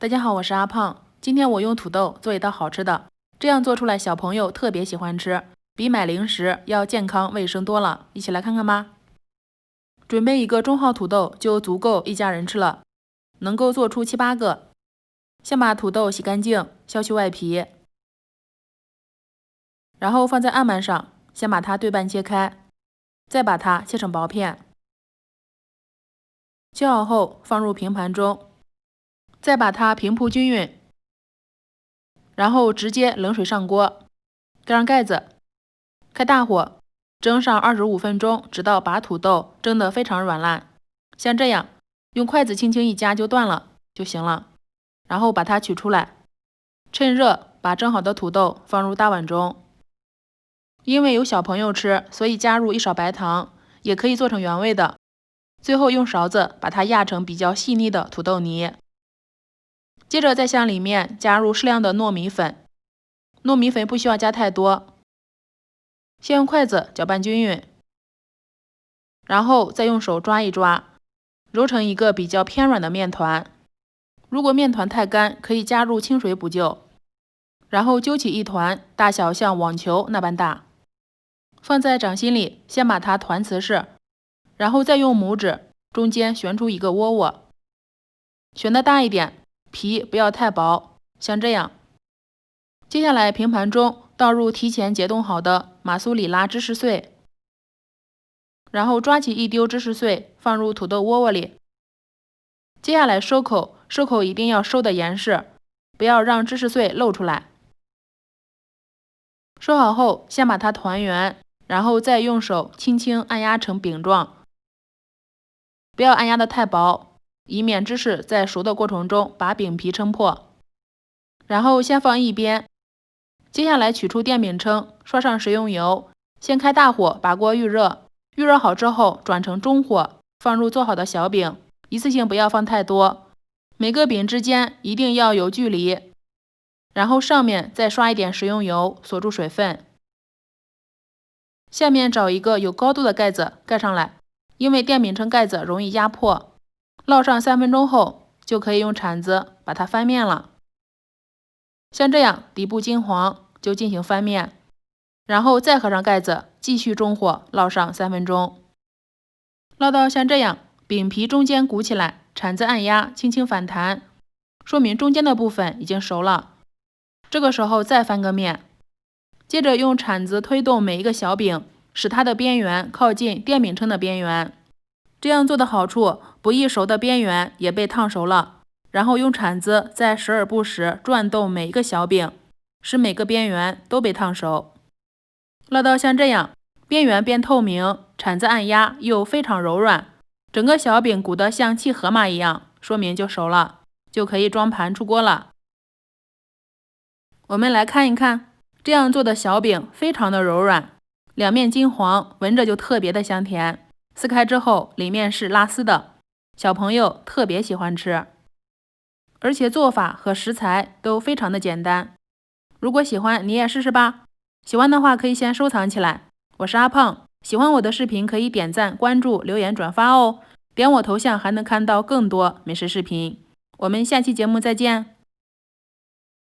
大家好，我是阿胖。今天我用土豆做一道好吃的，这样做出来小朋友特别喜欢吃，比买零食要健康卫生多了。一起来看看吧。准备一个中号土豆就足够一家人吃了，能够做出7、8个。先把土豆洗干净，削去外皮，然后放在案板上，先把它对半切开，再把它切成薄片。切好后放入平盘中，再把它平铺均匀，然后直接冷水上锅，盖上盖子，开大火蒸上25分钟，直到把土豆蒸得非常软烂，像这样，用筷子轻轻一夹就断了就行了。然后把它取出来，趁热把蒸好的土豆放入大碗中。因为有小朋友吃，所以加入1勺白糖，也可以做成原味的。最后用勺子把它压成比较细腻的土豆泥。接着再向里面加入适量的糯米粉，糯米粉不需要加太多。先用筷子搅拌均匀，然后再用手抓一抓，揉成一个比较偏软的面团。如果面团太干，可以加入清水补救。然后揪起一团，大小像网球那般大，放在掌心里，先把它团瓷实，然后再用拇指中间旋出一个窝窝，旋的大一点，皮不要太薄，像这样。接下来平盘中倒入提前解冻好的马苏里拉芝士碎，然后抓起一丢芝士碎放入土豆窝窝里。接下来收口，收口一定要收的严实，不要让芝士碎露出来。收好后，先把它团圆，然后再用手轻轻按压成饼状，不要按压的太薄，以免芝士在熟的过程中把饼皮撑破。然后先放一边。接下来取出电饼铛，刷上食用油，先开大火把锅预热，预热好之后转成中火，放入做好的小饼，一次性不要放太多，每个饼之间一定要有距离，然后上面再刷一点食用油锁住水分。下面找一个有高度的盖子盖上来，因为电饼铛盖子容易压破。烙上3分钟后，就可以用铲子把它翻面了。像这样底部金黄就进行翻面，然后再合上盖子，继续中火烙上3分钟。烙到像这样，饼皮中间鼓起来，铲子按压，轻轻反弹，说明中间的部分已经熟了。这个时候再翻个面，接着用铲子推动每一个小饼，使它的边缘靠近电饼铛的边缘。这样做的好处，不易熟的边缘也被烫熟了。然后用铲子在时而不时转动每一个小饼，使每个边缘都被烫熟。烙到像这样，边缘变透明，铲子按压又非常柔软，整个小饼鼓得像砌河马一样，说明就熟了，就可以装盘出锅了。我们来看一看，这样做的小饼非常的柔软，两面金黄，闻着就特别的香甜。撕开之后，里面是拉丝的，小朋友特别喜欢吃。而且做法和食材都非常的简单，如果喜欢你也试试吧。喜欢的话可以先收藏起来。我是阿胖，喜欢我的视频可以点赞、关注、留言、转发哦。点我头像还能看到更多美食视频。我们下期节目再见。